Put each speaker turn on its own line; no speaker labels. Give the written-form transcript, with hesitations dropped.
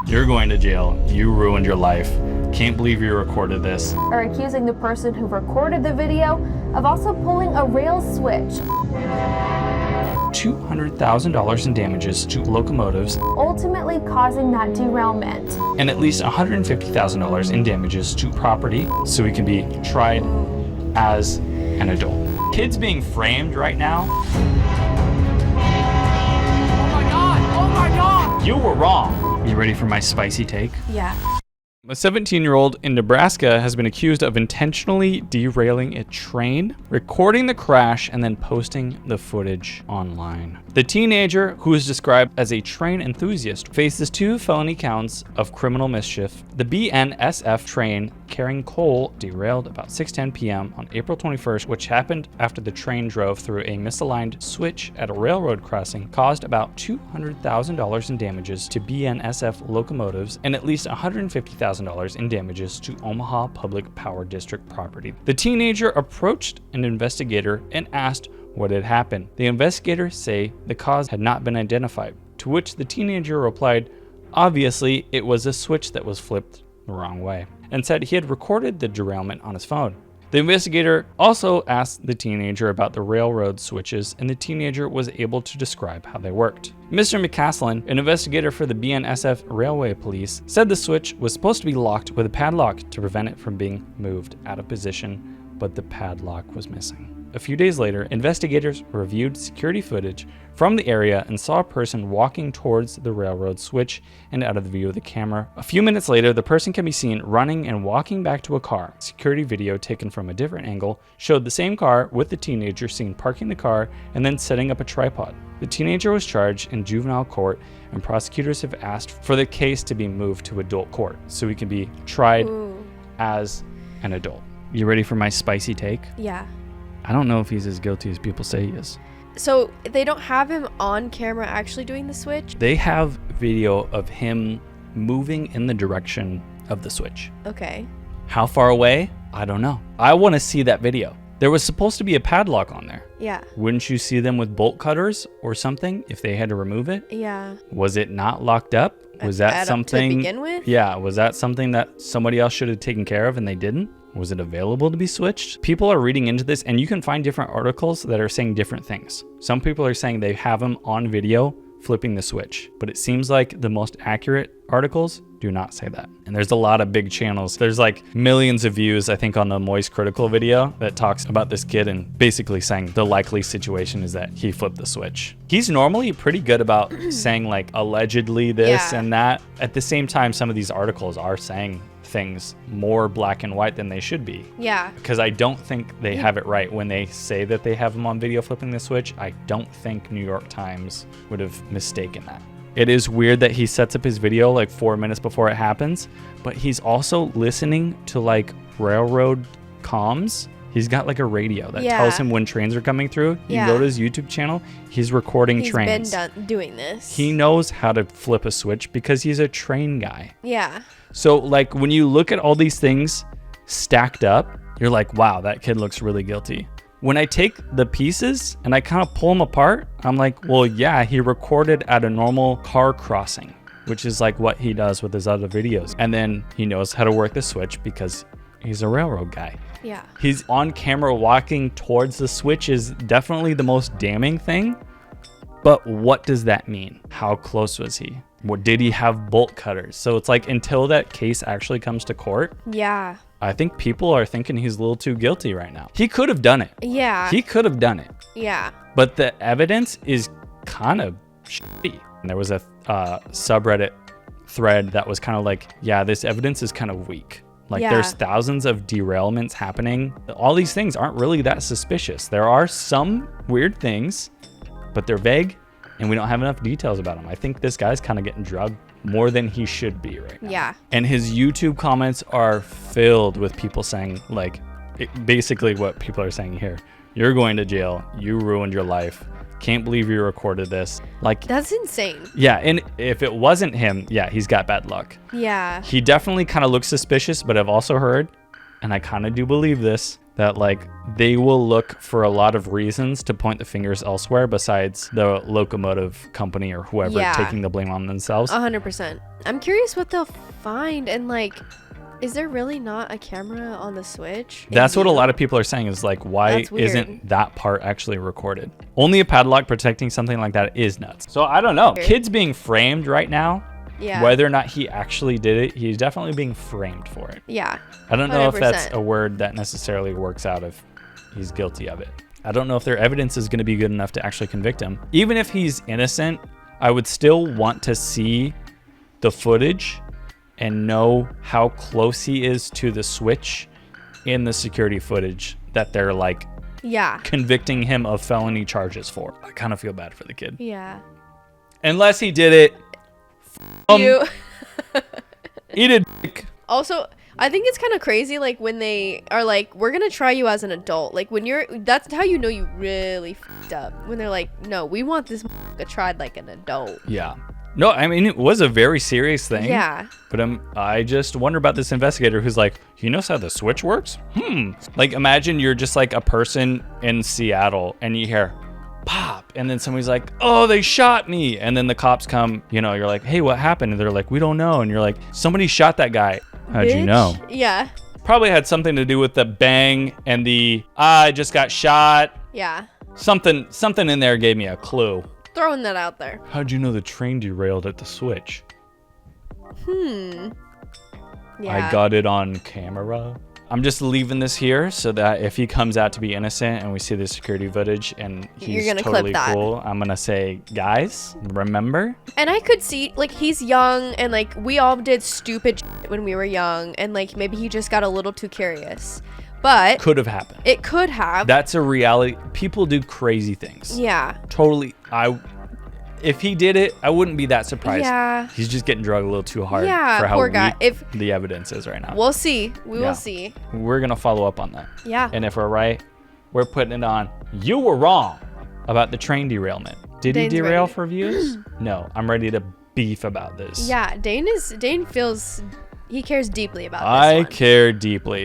You're going to jail. You ruined your life. Can't believe you recorded this.
Are accusing the person who recorded the video of also pulling a rail switch.
$200,000 in damages to locomotives,
Ultimately causing that derailment.
and at least $150,000 in damages to property, so he can be tried as an adult. Kids being framed right now. Oh my God! Oh my God! You were wrong. You ready for my spicy take?
Yeah.
A 17-year-old in Nebraska has been accused of intentionally derailing a train, recording the crash, and then posting the footage online. The teenager, who is described as a train enthusiast, faces 2 felony counts of criminal mischief. The BNSF train carrying coal derailed about 6:10 p.m. on April 21st, which happened after the train drove through a misaligned switch at a railroad crossing, caused about $200,000 in damages to BNSF locomotives and at least $150,000 in damages to Omaha Public Power District property. The teenager approached an investigator and asked what had happened. The investigators say the cause had not been identified, to which the teenager replied, obviously it was a switch that was flipped the wrong way, and said he had recorded the derailment on his phone. The investigator also asked the teenager about the railroad switches, and the teenager was able to describe how they worked. Mr. McCaslin, an investigator for the BNSF Railway Police, said the switch was supposed to be locked with a padlock to prevent it from being moved out of position, but the padlock was missing. A few days later, investigators reviewed security footage from the area and saw a person walking towards the railroad switch and out of the view of the camera. A few minutes later, the person can be seen running and walking back to a car. Security video taken from a different angle showed the same car with the teenager seen parking the car and then setting up a tripod. The teenager was charged in juvenile court, and prosecutors have asked for the case to be moved to adult court so he can be tried as an adult. You ready for my spicy take?
Yeah.
I don't know if he's as guilty as people say he is.
So they don't have him on camera actually doing the switch?
They have video of him moving in the direction of the switch.
Okay.
How far away? I don't know. I want to see that video. There was supposed to be a padlock on there.
Yeah.
Wouldn't you see them with bolt cutters or something if they had to remove it?
Yeah.
Was it not locked up? Was that something
to begin with?
Yeah, was that something that somebody else should have taken care of and they didn't? Was it available to be switched? People are reading into this, and you can find different articles that are saying different things. Some people are saying they have him on video flipping the switch, but it seems like the most accurate articles do not say that. And there's a lot of big channels. There's like millions of views, I think, on the Moist Critical video that talks about this kid and basically saying the likely situation is that he flipped the switch. He's normally pretty good about saying like allegedly this and that. At the same time, some of these articles are saying things more black and white than they should be.
Yeah.
Because I don't think they have it right when they say that they have him on video flipping the switch. I don't think New York Times would have mistaken that. It is weird that he sets up his video like 4 minutes before it happens, but he's also listening to like railroad comms. He's got like a radio that tells him when trains are coming through. You go to his YouTube channel, he's recording trains.
He's been doing this.
He knows how to flip a switch because he's a train guy.
Yeah.
So like when you look at all these things stacked up, you're like, wow, that kid looks really guilty. When I take the pieces and I kind of pull them apart, I'm like, well, yeah, he recorded at a normal car crossing, which is like what he does with his other videos. And then he knows how to work the switch because he's a railroad guy.
Yeah.
He's on camera walking towards the switch is definitely the most damning thing. But what does that mean? How close was he? What, did he have bolt cutters? So it's like until that case actually comes to court.
Yeah.
I think people are thinking he's a little too guilty right now. He could have done it.
Yeah.
He could have done it.
Yeah.
But the evidence is kind of shitty. And there was a subreddit thread that was kind of like, yeah, this evidence is kind of weak. Like there's thousands of derailments happening. All these things aren't really that suspicious. There are some weird things, but they're vague and we don't have enough details about them. I think this guy's kind of getting drugged more than he should be right now.
Yeah.
And his YouTube comments are filled with people saying like, basically what people are saying here. You're going to jail. You ruined your life. Can't believe you recorded this. Like,
that's insane.
Yeah, and if it wasn't him, yeah, he's got bad luck.
Yeah.
He definitely kind of looks suspicious, but I've also heard, and I kind of do believe this, that like they will look for a lot of reasons to point the fingers elsewhere besides the locomotive company or whoever taking the blame on themselves.
100%. I'm curious what they'll find, and like, is there really not a camera on the Switch?
That's what a lot of people are saying is like, why isn't that part actually recorded? Only a padlock protecting something like that is nuts. So I don't know. Kid's being framed right now.
Yeah.
Whether or not he actually did it, he's definitely being framed for it.
Yeah.
I don't know if
100%.
that's a word that necessarily works out if he's guilty of it. I don't know if their evidence is going to be good enough to actually convict him. Even if he's innocent, I would still want to see the footage and know how close he is to the Switch in the security footage that they're like convicting him of felony charges for. I kind of feel bad for the kid.
Yeah.
Unless he did it.
You.
Eat a dick.
Also, I think it's kind of crazy, like, when they are like, we're gonna try you as an adult. Like, when that's how you know you really f***ed up. When they're like, no, we want this tried like an adult.
Yeah. No, I mean, it was a very serious thing.
Yeah.
But I just wonder about this investigator who's like, he knows how the Switch works? Like, imagine you're just like a person in Seattle and you hear pop, and then somebody's like, oh, they shot me. And then the cops come, you know, you're like, hey, what happened? And they're like, we don't know. And you're like, somebody shot that guy. How'd you know?
Yeah.
Probably had something to do with the bang and the, I just got shot.
Yeah.
Something in there gave me a clue.
Throwing that out there.
How'd you know the train derailed at the Switch?
Yeah.
I got it on camera. I'm just leaving this here so that if he comes out to be innocent and we see the security footage and he's totally cool, I'm gonna say, guys, remember?
And I could see, like, he's young, and like we all did stupid shit when we were young, and like maybe he just got a little too curious. But
could have happened.
It could have.
That's a reality. People do crazy things.
Yeah.
Totally. If he did it, I wouldn't be that surprised.
Yeah.
He's just getting drugged a little too hard for how
poor guy.
weak the evidence is right now.
We'll see. We will see.
We're going to follow up on that.
Yeah.
And if we're right, we're putting it on. You were wrong about the train derailment. Did he derail for views? No. I'm ready to beef about this.
Yeah. Dane feels he cares deeply about this
I
one.
care deeply.